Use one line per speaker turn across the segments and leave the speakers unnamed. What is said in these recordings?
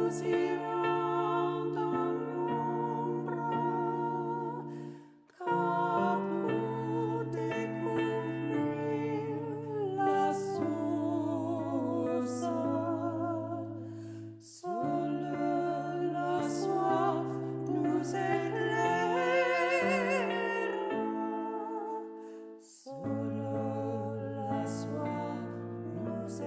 nous irons dans l'ombre, car pour découvrir la source, seule la soif nous éclairera. Seule la soif nous éclairera.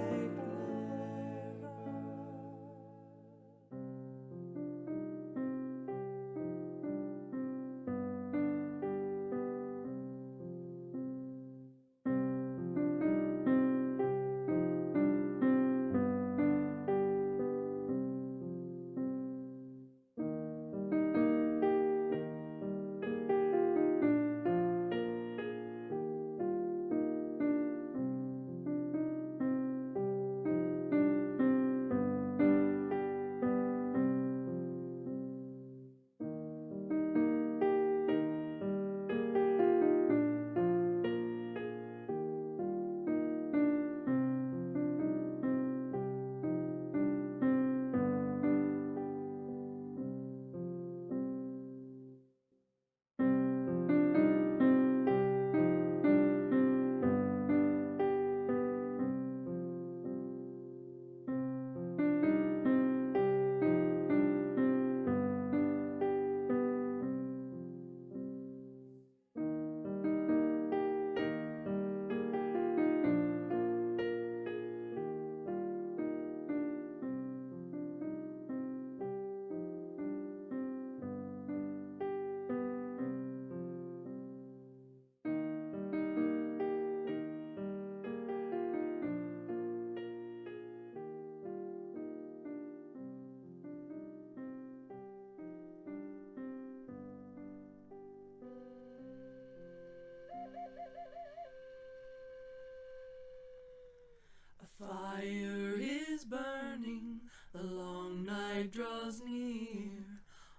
A fire is burning, the long night draws near.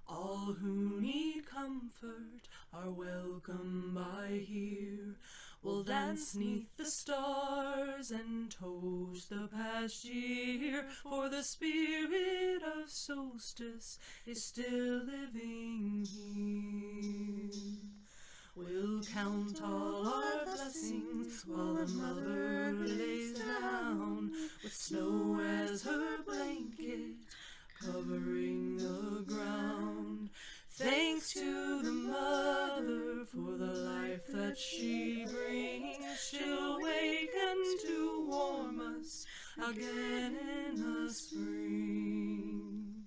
All who need comfort are welcome by here. We'll dance 'neath the stars and toast the past year, for the spirit of solstice is still living here. We'll count all our blessings while the mother lays down, with snow as her blanket covering the ground. Thanks to the mother for the life that she brings. She'll waken to warm us again in the spring.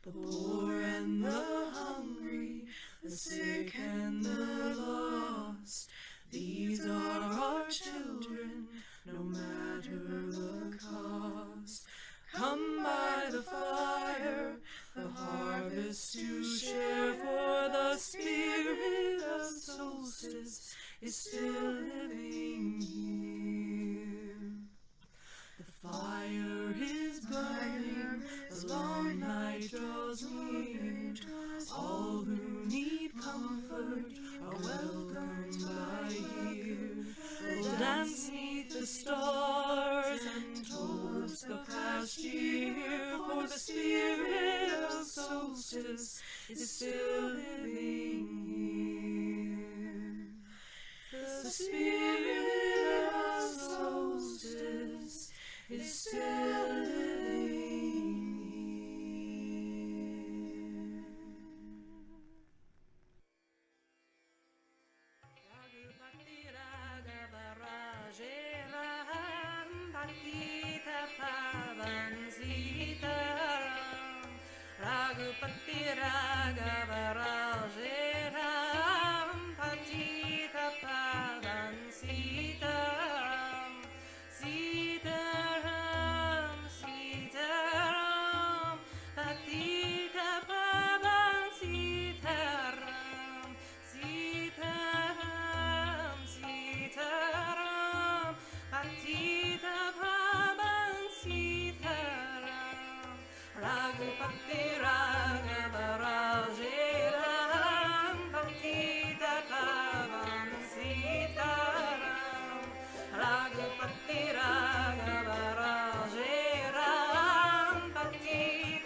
The poor and the hungry, the sick and the lost, these are our children, no matter the cost. Come by the fire, the harvest to share, for the spirit of solstice is still living here. The fire is burning, the long night draws near. All who need comfort are welcome by here. We'll dance 'neath the stars and toast the past year, for the spirit of solstice is still living here. The spirit of solstice is still living here. Raghupati Raghava Rajaram Bhaktita Pavan Sitaram. Raghupati Raghava Rajaram Bhaktita Pavan Sitaram. Sitaram, Sitaram, Bhaktita Pavan Sitaram. Sitaram, Sitaram, Bhaktita Pavan Sitaram. Raghupati Raghava Rajaram Bhaktita Pavan Sitaram. Raghupati Raghava Rajaram Bhaktita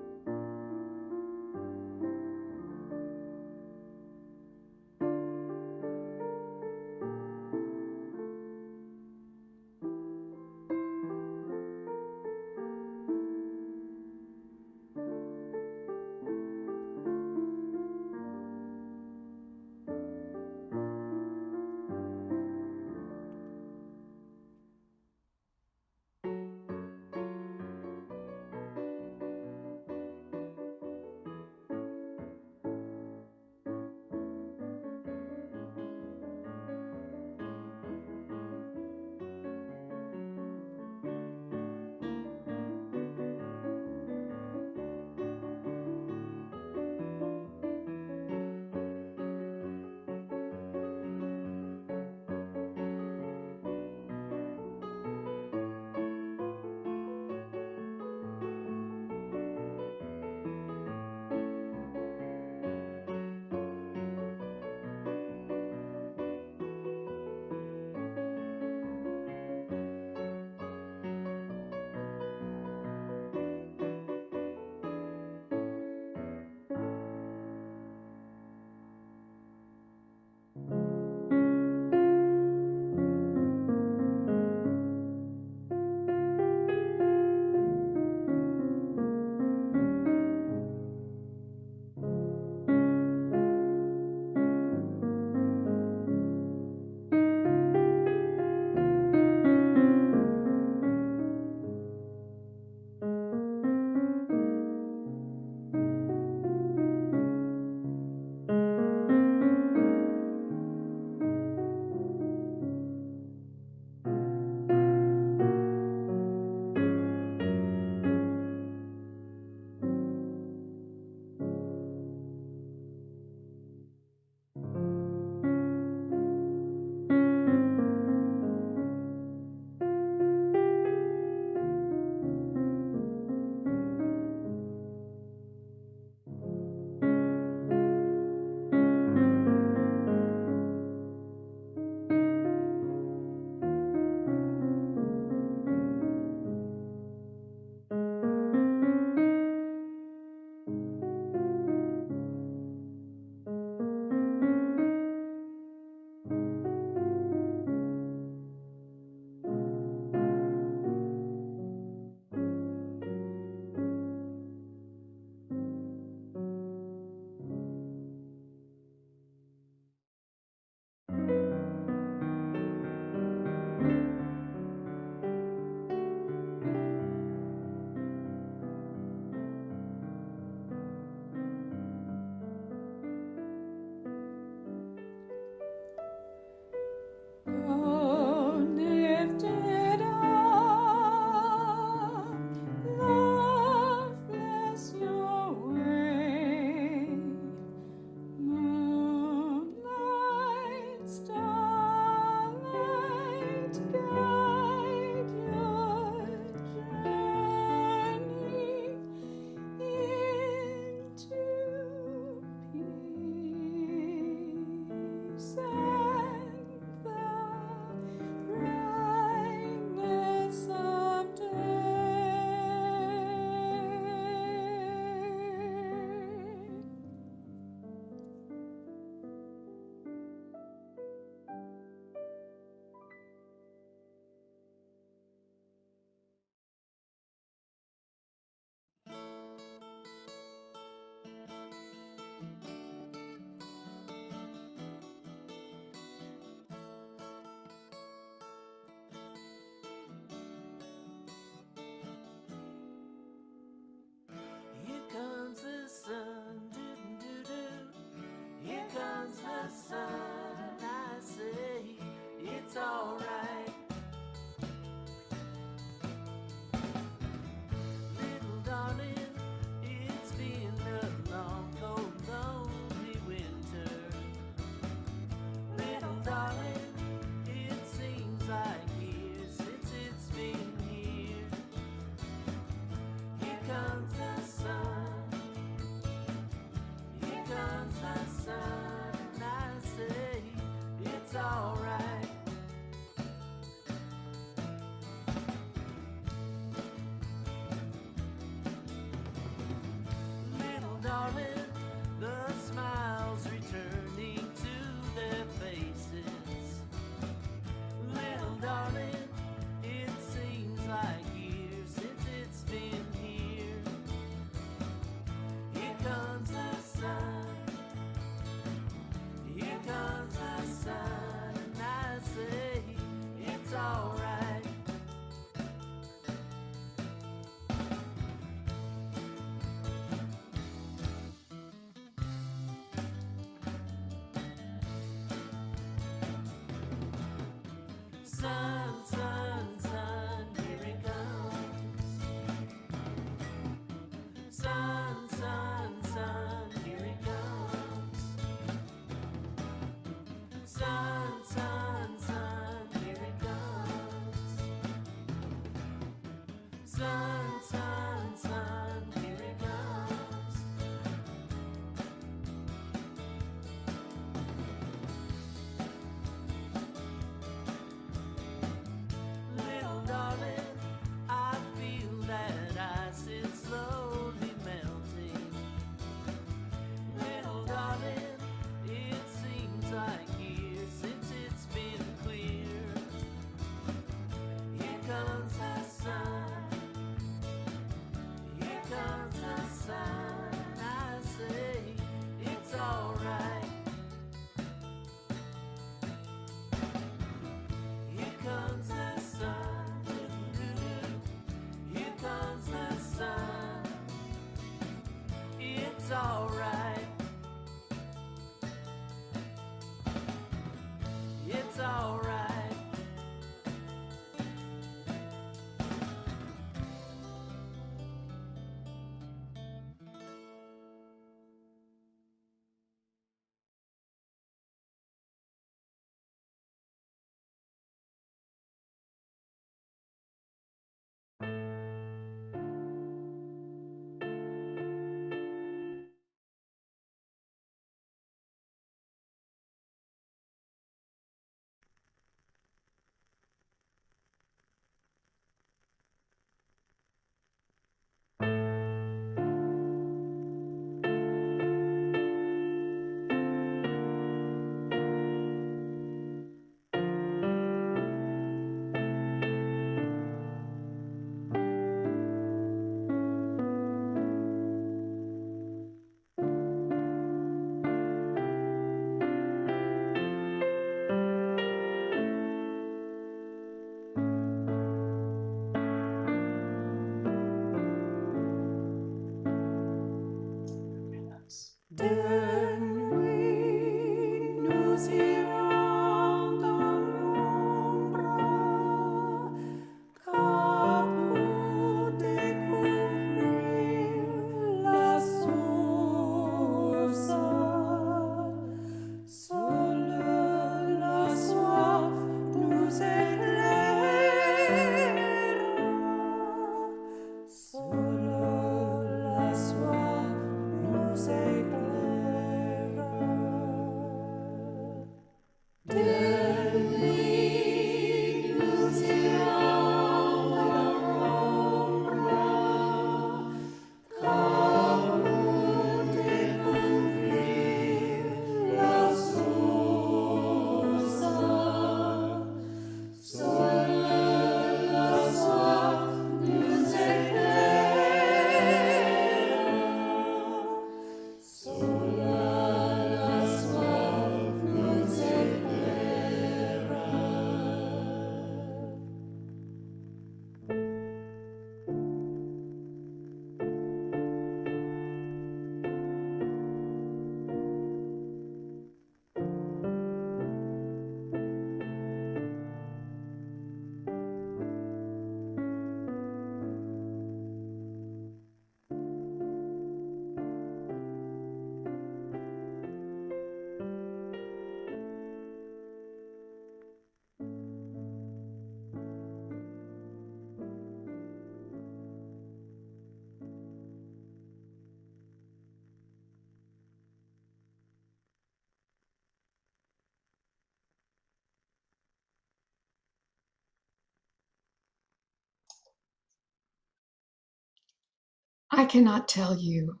I cannot tell you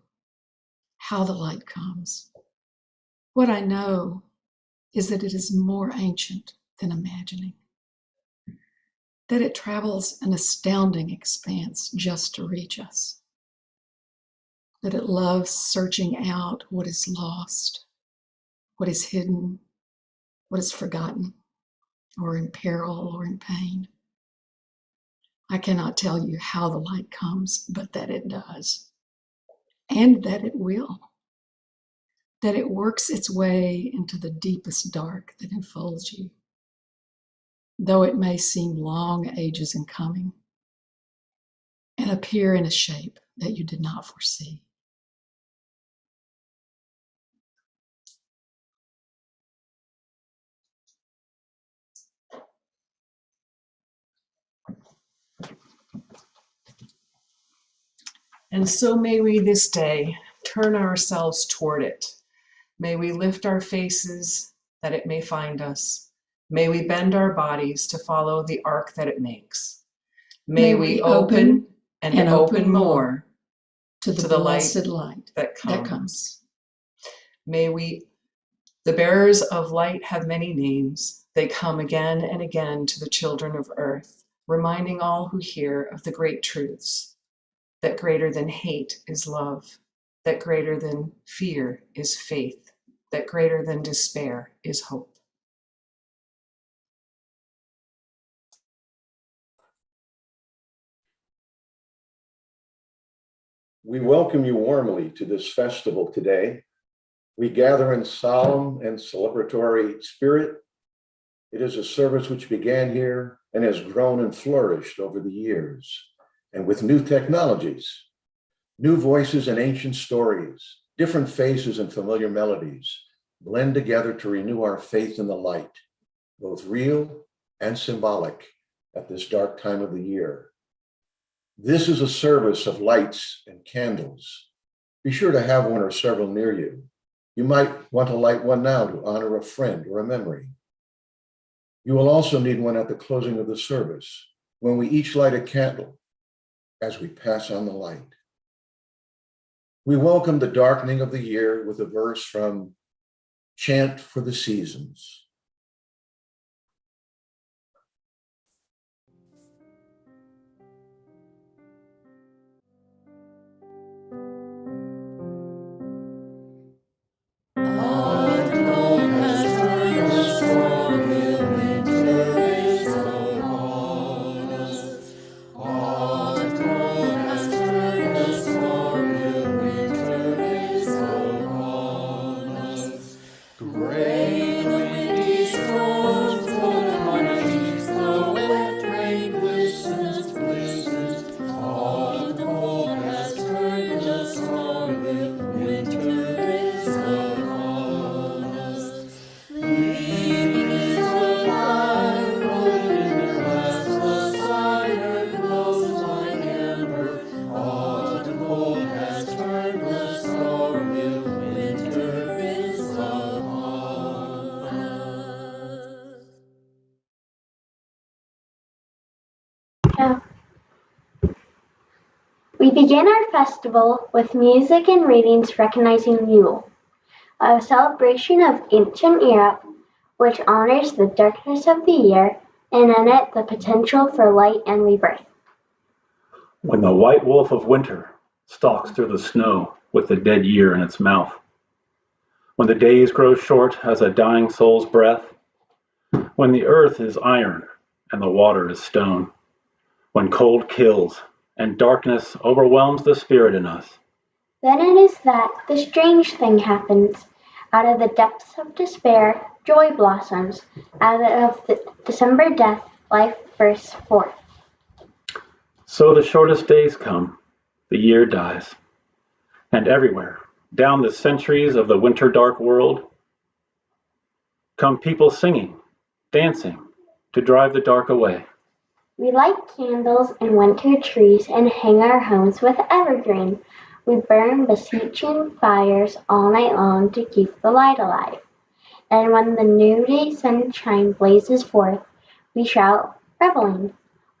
how the light comes. What I know is that it is more ancient than imagining, that it travels an astounding expanse just to reach us, that it loves searching out what is lost, what is hidden, what is forgotten, or in peril or in pain. I cannot tell you how the light comes, but that it does, and that it will, that it works its way into the deepest dark that enfolds you, though it may seem long ages in coming and appear in a shape that you did not foresee.
And so may we this day turn ourselves toward it. May we lift our faces that it may find us. May we bend our bodies to follow the arc that it makes. May we open and open more
to the blessed light
that
comes.
May we, the bearers of light, have many names. They come again and again to the children of earth, reminding all who hear of the great truths, that greater than hate is love, that greater than fear is faith, that greater than despair is hope.
We welcome you warmly to this festival today. We gather in solemn and celebratory spirit. It is a service which began here and has grown and flourished over the years, and with new technologies, new voices and ancient stories, different faces and familiar melodies blend together to renew our faith in the light, both real and symbolic at this dark time of the year. This is a service of lights and candles. Be sure to have one or several near you. You might want to light one now to honor a friend or a memory. You will also need one at the closing of the service, when we each light a candle as we pass on the light. We welcome the darkening of the year with a verse from Chant for the Seasons.
Great We begin our festival with music and readings recognizing Yule, a celebration of ancient Europe which honors the darkness of the year and in it the potential for light and rebirth.
When the white wolf of winter stalks through the snow with the dead year in its mouth. When the days grow short as a dying soul's breath. When the earth is iron and the water is stone. When cold kills and darkness overwhelms the spirit in us.
Then it is that the strange thing happens. Out of the depths of despair, joy blossoms. Out of the December death, life bursts forth.
So the shortest days come, the year dies. And everywhere, down the centuries of the winter dark world, come people singing, dancing, to drive the dark away.
We light candles and winter trees and hang our homes with evergreen. We burn beseeching fires all night long to keep the light alive. And when the noonday sunshine blazes forth, we shout, reveling.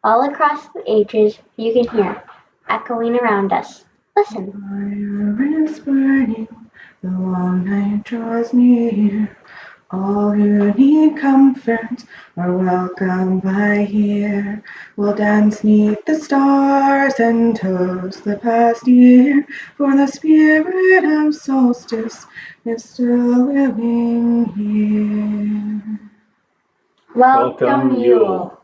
All across the ages you can hear, echoing around us. Listen.
Fire is burning, the long night draws near. All who need comfort are welcome by here. We'll dance 'neath the stars and toast the past year, for the spirit of solstice is still living here.
Welcome, Yule.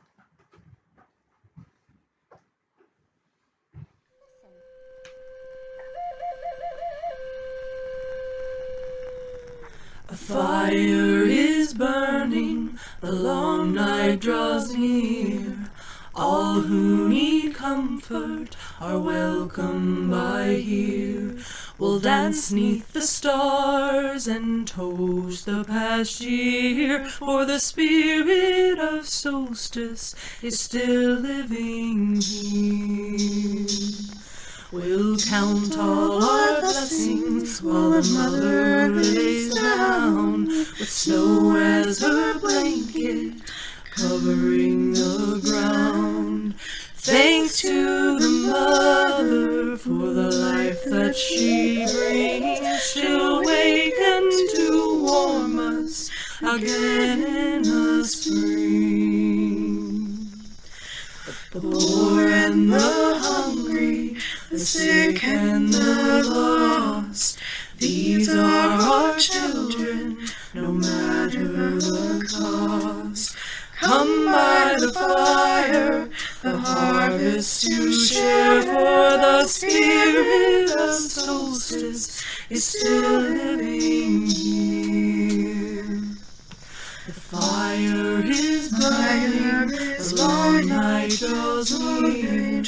A fire is burning, the long night draws near. All who need comfort are welcome by here. We'll dance 'neath the stars and toast the past year, for the spirit of solstice is still living here. We'll count all our blessings while the mother lays down, with snow as her blanket covering the ground. Thanks to the mother for the life that she brings. She'll waken to warm us again in the spring. The poor and the hungry, the sick and the lost, these are our children, no matter the cost. Come by the fire, the harvest to share, for the spirit of solstice is still living here. The fire is burning, the long night draws near.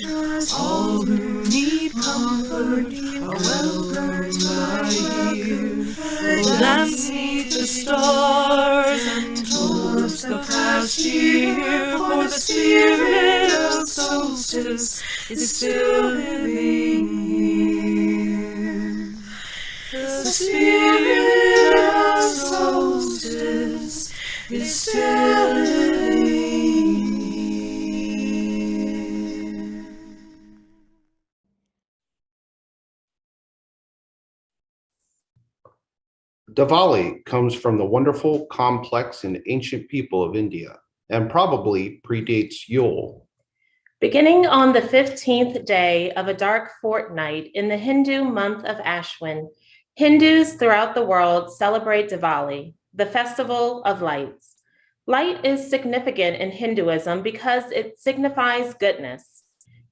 All who need comfort are welcome by here. We'll dance 'neath the stars and toast the past year, for the spirit of solstice is still living here. The spirit of solstice is still living here.
Diwali comes from the wonderful, complex, and ancient people of India and probably predates Yule.
Beginning on the 15th day of a dark fortnight in the Hindu month of Ashwin, Hindus throughout the world celebrate Diwali, the festival of lights. Light is significant in Hinduism because it signifies goodness.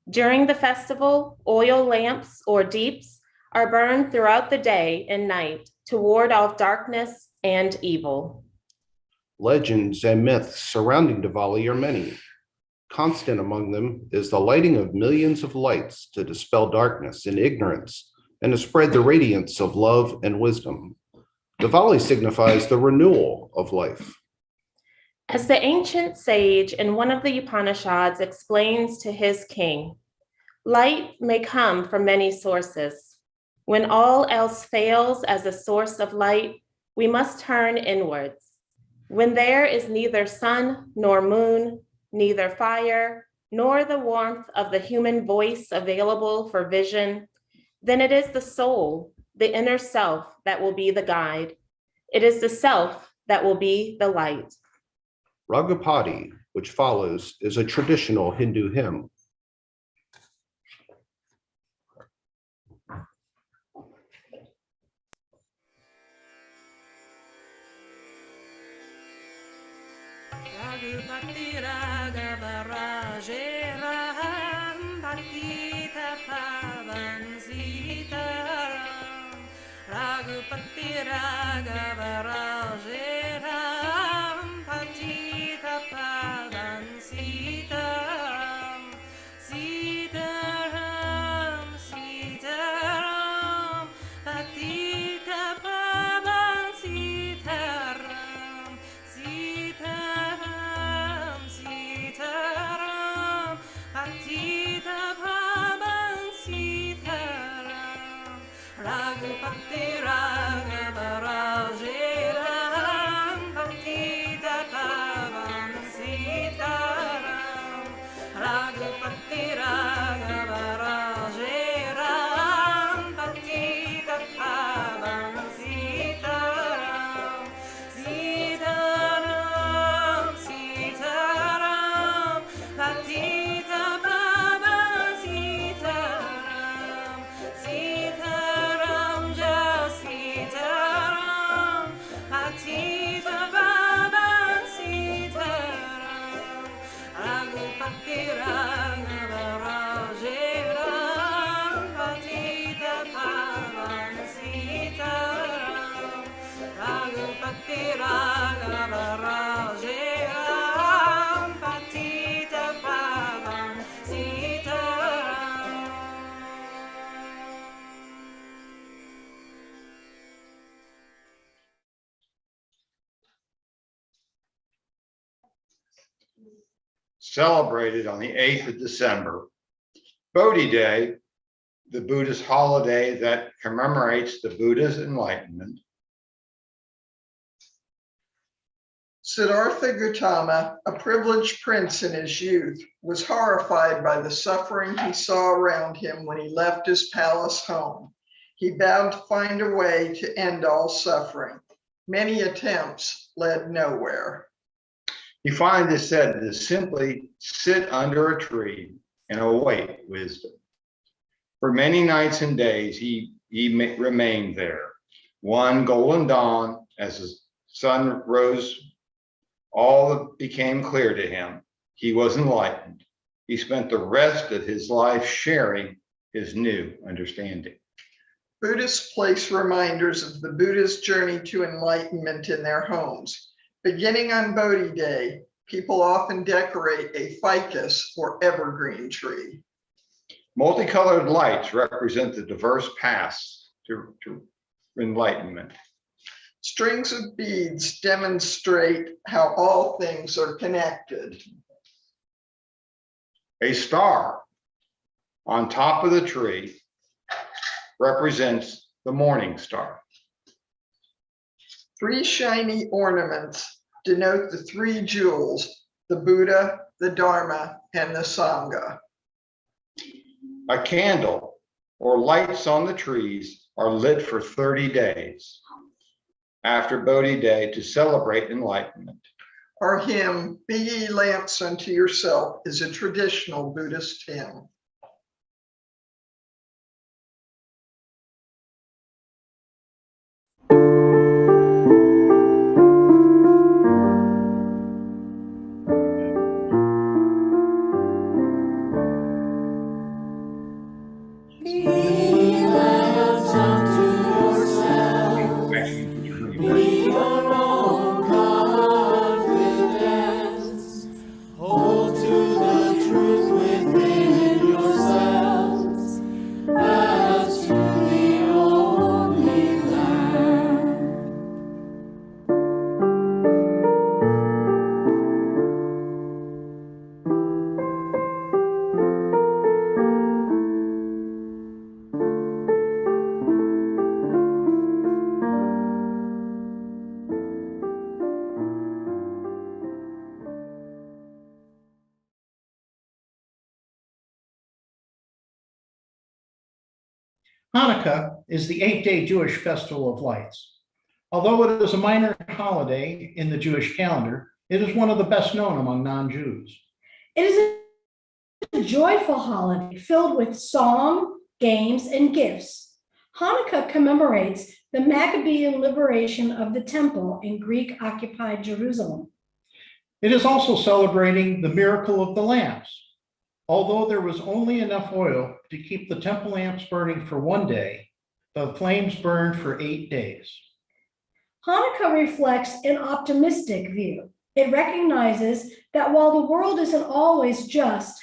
During the festival, oil lamps or deeps are burned throughout the day and night to ward off darkness and evil.
Legends and myths surrounding Diwali are many. Constant among them is the lighting of millions of lights to dispel darkness and ignorance and to spread the radiance of love and wisdom. Diwali signifies the renewal of life.
As the ancient sage in one of the Upanishads explains to his king, light may come from many sources. When all else fails as a source of light, we must turn inwards. When there is neither sun nor moon, neither fire nor the warmth of the human voice available for vision, then it is the soul, the inner self, that will be the guide. It is the self that will be the light.
Ragupati, which follows, is a traditional Hindu hymn.
Ragupati Raghava Raje Ram Patita Pavan Sitaram Ragupati Raghava Raje Ram Patita Pavan Sitaram Sitaram Sitaram Patita Pavan Sitaram Sitaram Sitaram Patita Pavan Sitaram Raghupati Raghava Raje Ram Patita Pavan Sitaram Raghupati Raghava Raje Ram Patita Pavan Sitaram Sitaram Sitaram Patita Pavan Sitaram Sitaram just Sitaram Patita Pavan Sitaram Raghupati Raghava Raje Ram Patita Pavan Sitaram Raghupati Raghava Raje Ram Patita Pavan Sitaram.
Celebrated on the 8th of December. Bodhi Day, the Buddhist holiday that commemorates the Buddha's enlightenment.
Siddhartha Gautama, a privileged prince in his youth, was horrified by the suffering he saw around him when he left his palace home. He vowed to find a way to end all suffering. Many attempts led nowhere.
He finally said to simply sit under a tree and await wisdom. For many nights and days, he remained there. One golden dawn, as the sun rose, all became clear to him. He was enlightened. He spent the rest of his life sharing his new understanding.
Buddhists place reminders of the Buddha's journey to enlightenment in their homes. Beginning on Bodhi Day, people often decorate a ficus or evergreen tree.
Multicolored lights represent the diverse paths to enlightenment.
Strings of beads demonstrate how all things are connected.
A star on top of the tree represents the morning star.
Three shiny ornaments denote the three jewels, the Buddha, the Dharma, and the Sangha.
A candle or lights on the trees are lit for 30 days after Bodhi Day to celebrate enlightenment.
Our hymn, Be Ye Lamps Unto Yourself, is a traditional Buddhist hymn.
Hold to the truth within
Hanukkah is the 8-day Jewish festival of lights. Although it is a minor holiday in the Jewish calendar, it is one of the best known among non-Jews.
It is a joyful holiday filled with song, games, and gifts. Hanukkah commemorates the Maccabean liberation of the temple in Greek-occupied Jerusalem.
It is also celebrating the miracle of the lamps. Although there was only enough oil to keep the temple lamps burning for 1 day, the flames burned for 8 days.
Hanukkah reflects an optimistic view. It recognizes that while the world isn't always just,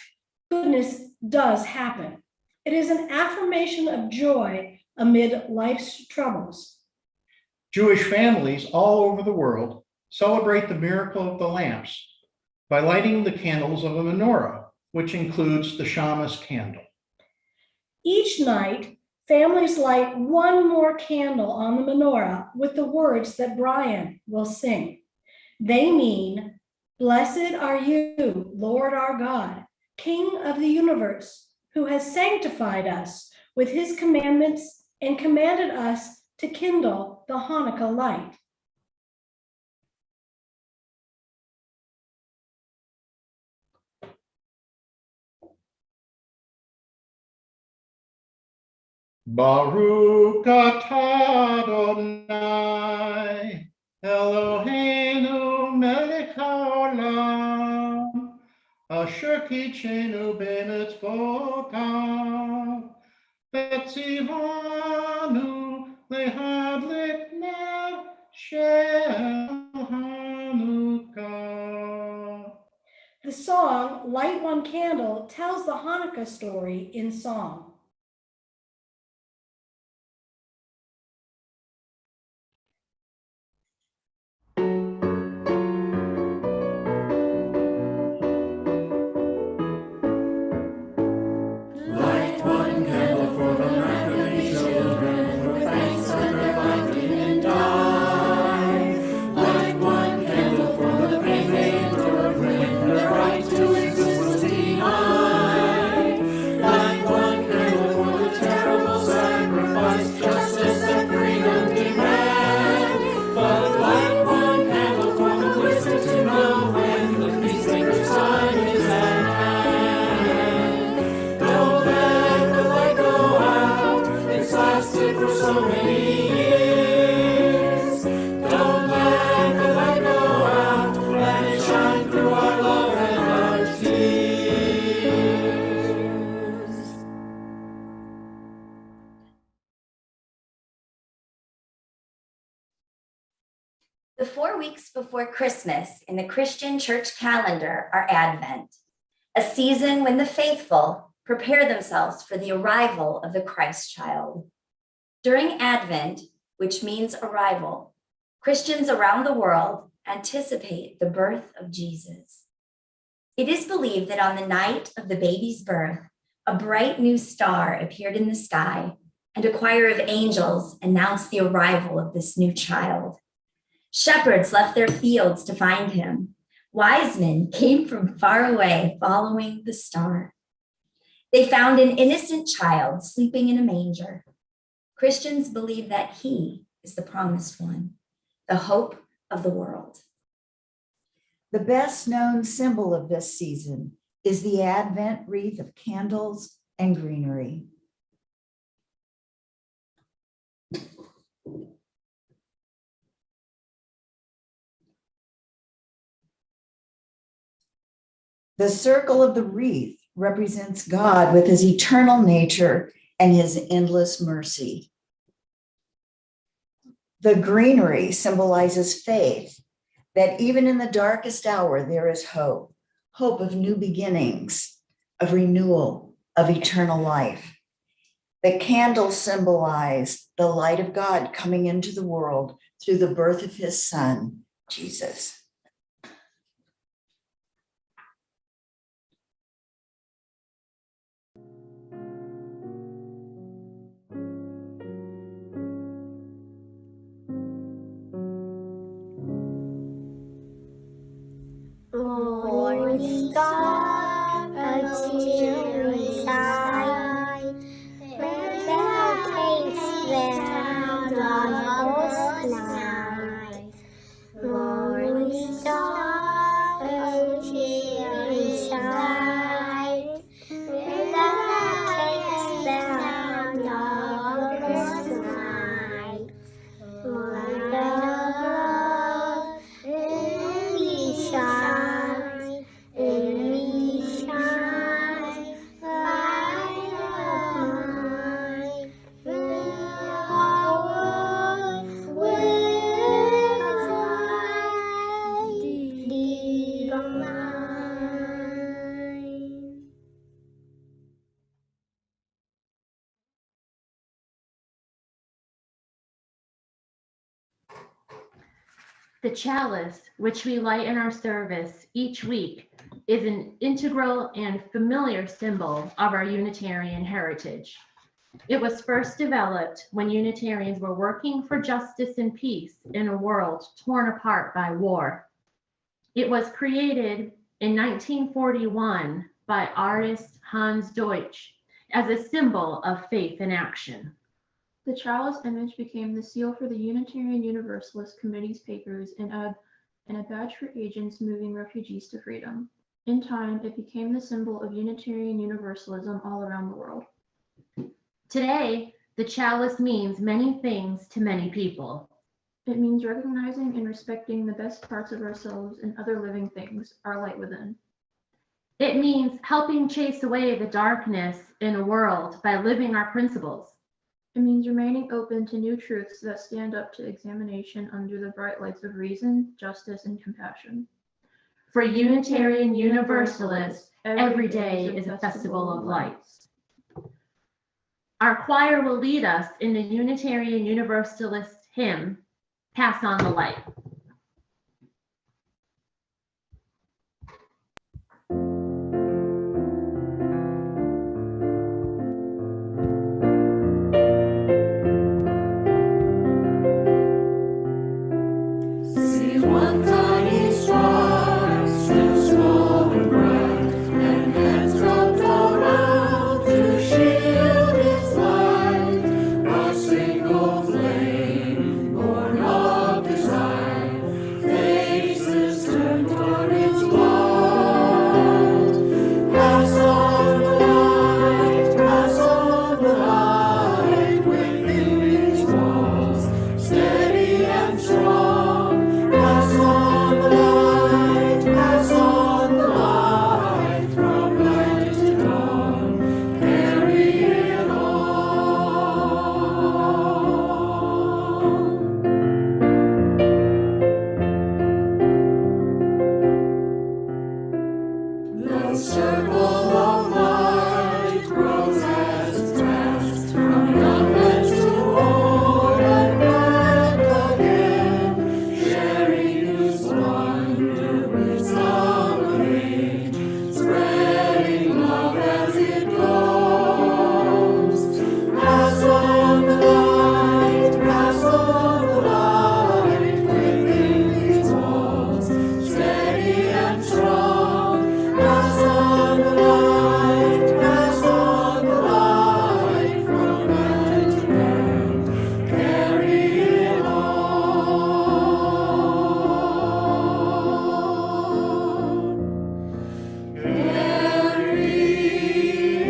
goodness does happen. It is an affirmation of joy amid life's troubles.
Jewish families all over the world celebrate the miracle of the lamps by lighting the candles of a menorah, which includes the Shamas candle.
Each night, families light one more candle on the menorah with the words that Brian will sing. They mean, "Blessed are you, Lord our God, King of the universe, who has sanctified us with his commandments and commanded us to kindle the Hanukkah light."
Baruch atah Adonai, Eloheinu melech haolam, asher kitshenu b'mitzvotav, v'tzivanu lehadlik ner shel Hanukkah.
The song, Light One Candle, tells the Hanukkah story in song.
Light one candle for the Maccabean children, for thanks and their light didn't die. Light one candle for the pain they endured when their right to exist was denied. Light one candle for the terrible sacrifice justice and freedom demand. But light one candle for the wisdom to know when the peacemaker's time is at hand. Don't let the light go out, it's lasted for so many years. Don't let the light go out, let it shine through our love and our tears.
The 4 weeks before Christmas in the Christian church calendar are Advent, a season when the faithful prepare themselves for the arrival of the Christ child. During Advent, which means arrival, Christians around the world anticipate the birth of Jesus. It is believed that on the night of the baby's birth, a bright new star appeared in the sky, and a choir of angels announced the arrival of this new child. Shepherds left their fields to find him. Wise men came from far away following the star. They found an innocent child sleeping in a manger. Christians believe that he is the promised one, the hope of the world.
The best known symbol of this season is the Advent wreath of candles and greenery. The circle of the wreath represents God with his eternal nature and his endless mercy. The greenery symbolizes faith, that even in the darkest hour, there is hope, hope of new beginnings, of renewal, of eternal life. The candles symbolize the light of God coming into the world through the birth of his son, Jesus.
Morning star, a cheery sight. When the
The chalice, which we light in our service each week, is an integral and familiar symbol of our Unitarian heritage. It was first developed when Unitarians were working for justice and peace in a world torn apart by war. It was created in 1941 by artist Hans Deutsch as a symbol of faith in action.
The chalice image became the seal for the Unitarian Universalist Committee's papers and a badge for agents moving refugees to freedom. In time, it became the symbol of Unitarian Universalism all around the world.
Today, the chalice means many things to many people.
It means recognizing and respecting the best parts of ourselves and other living things, our light within.
It means helping chase away the darkness in a world by living our principles.
It means remaining open to new truths that stand up to examination under the bright lights of reason, justice, and compassion.
For Unitarian Universalists, every day is a festival of lights. Our choir will lead us in the Unitarian Universalist hymn, Pass on the Light.
See one tiny star, still small and bright, and hands wrapped around to shield its light. A single flame born of desire, faces turned toward its light. Pass on the light, pass on the light, within its walls, steady and strong. Pass on the light, pass on the light, from night to dawn, carry it on. The circle of light grows as it's passed from young men to old and back again, sharing this wonder, wisdom of age, spreading love as it goes. Pass on the light, pass on the light, within these walls, steady and strong. Pass on the light, pass on the light, from man to man, carry it on. Carry it on.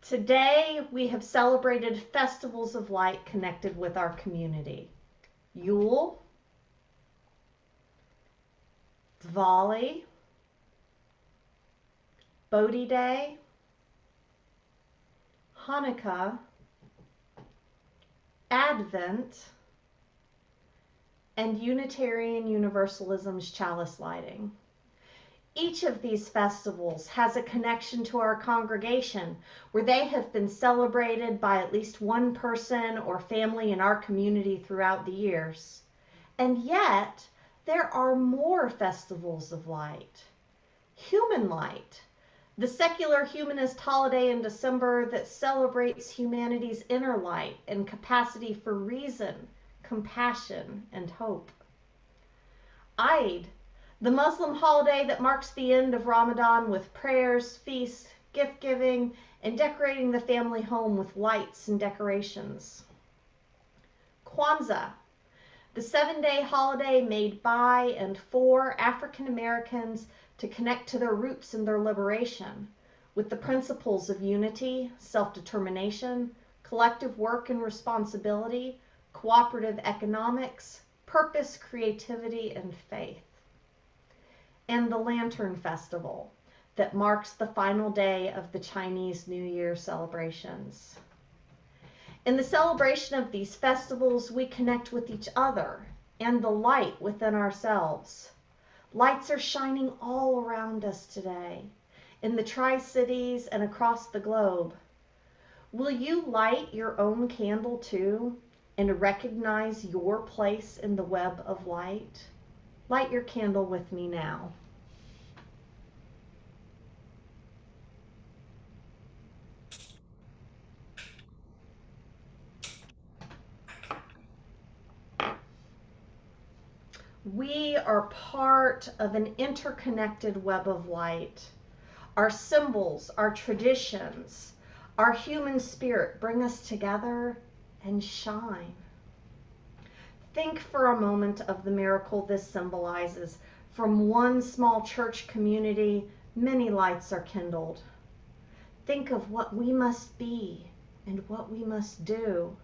Today, we have celebrated festivals of light connected with our community. Yule, Diwali, Bodhi Day, Hanukkah, Advent, and Unitarian Universalism's chalice lighting. Each of these festivals has a connection to our congregation where they have been celebrated by at least one person or family in our community throughout the years. And yet, there are more festivals of light. Human Light, the secular humanist holiday in December that celebrates humanity's inner light and capacity for reason, compassion, and hope. Eid, the Muslim holiday that marks the end of Ramadan with prayers, feasts, gift giving, and decorating the family home with lights and decorations. Kwanzaa, the 7-day holiday made by and for African Americans to connect to their roots and their liberation with the principles of unity, self-determination, collective work and responsibility, cooperative economics, purpose, creativity, and faith. And the Lantern Festival that marks the final day of the Chinese New Year celebrations. In the celebration of these festivals, we connect with each other and the light within ourselves. Lights are shining all around us today, in the Tri-Cities and across the globe. Will you light your own candle too and recognize your place in the web of light? Light your candle with me now. We are part of an interconnected web of light. Our symbols, our traditions, our human spirit bring us together and shine. Think for a moment of the miracle this symbolizes. From one small church community, many lights are kindled. Think of what we must be and what we must do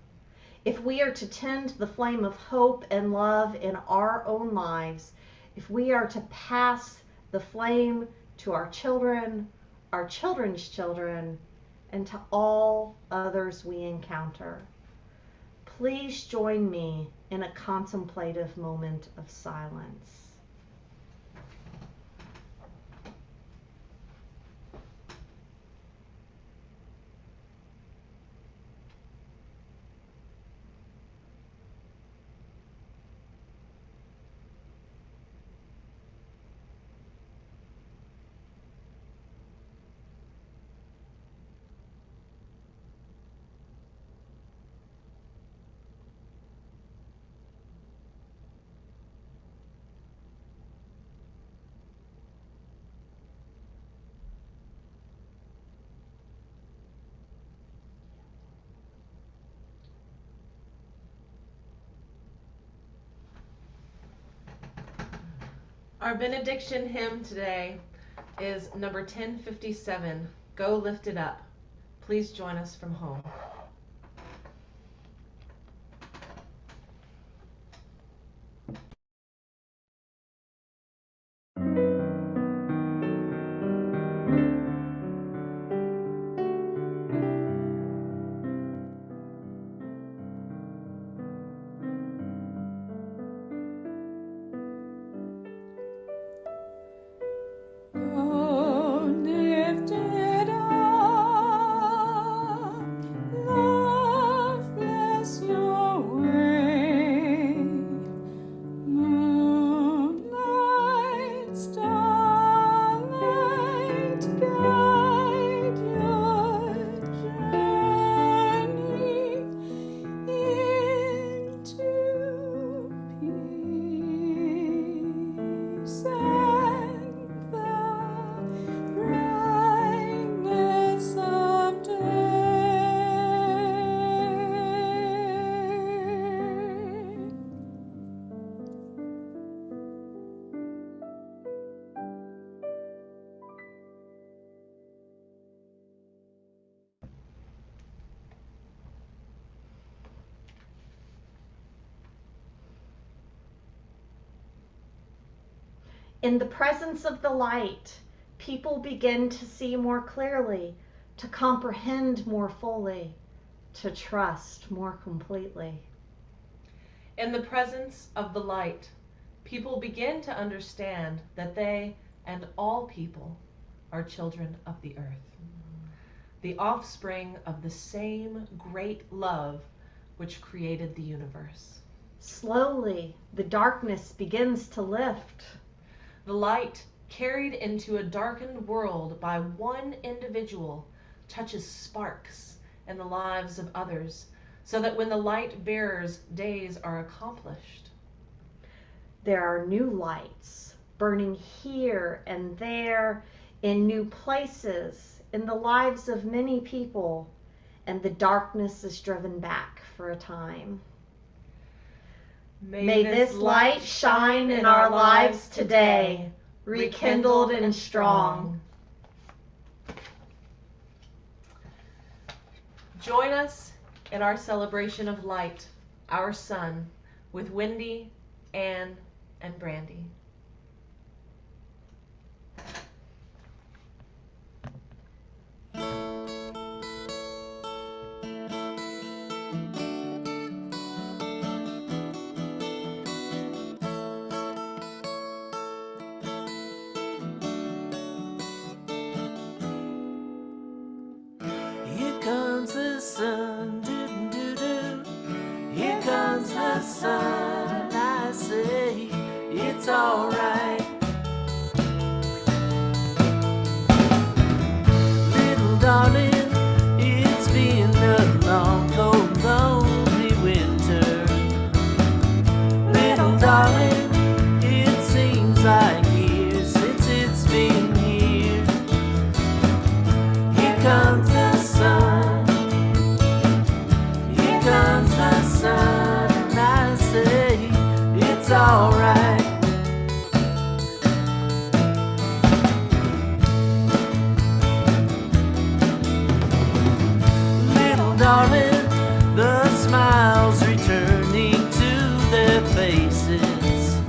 if we are to tend the flame of hope and love in our own lives, if we are to pass the flame to our children, our children's children, and to all others we encounter. Please join me in a contemplative moment of silence.
Our benediction hymn today is number 1057, Go Lift It Up. Please join us from home.
Go lift it up, love bless your way. Moonlight, starlight, guide your journey into peace and the brightness of day.
In the presence of the light, people begin to see more clearly, to comprehend more fully, to trust more completely.
In the presence of the light, people begin to understand that they and all people are children of the earth, the offspring of the same great love which created the universe.
Slowly, the darkness begins to lift.
The light, carried into a darkened world by one individual, touches sparks in the lives of others, so that when the light bearer's days are accomplished,
There are new lights burning here and there in new places in the lives of many people, and the darkness is driven back for a time. May this light shine in our lives today, rekindled and strong.
Join us in our celebration of light, our sun, with Wendy, Anne, and Brandy.
it's alright. Little darling, it's been a long, cold, lonely winter. Little darling, it seems like years since it's been here. Here comes the sun, here comes the sun, and I say it's alright. Little darling, the smiles returning to their faces.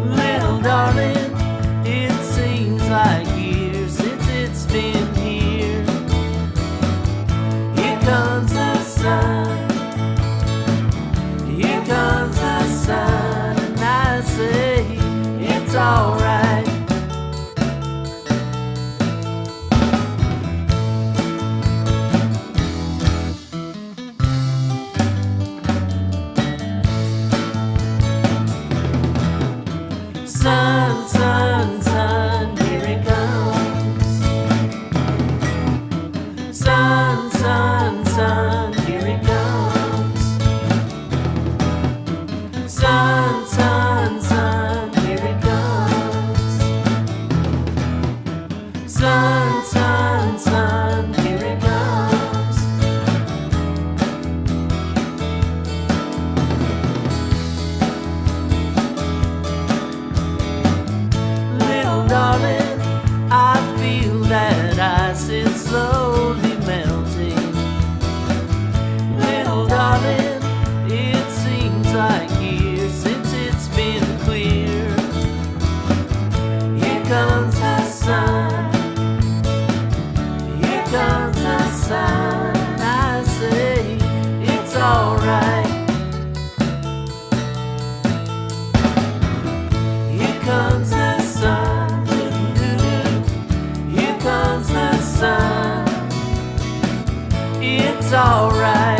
Little darling, it seems like years since it's been here. Here comes the sun, here comes the sun, and I say it's alright. Sun, sun, sun, here it comes. Sun, sun, sun, here it comes. Sun, sun, sun, here it comes. Sun, sun, sun, here it comes. Little darling, I feel that ice is slowly melting. Little darling, it seems like years since it's been clear. Here comes the sun, here comes the sun, and I say it's alright. Here comes the sun, here comes the sun, it's alright.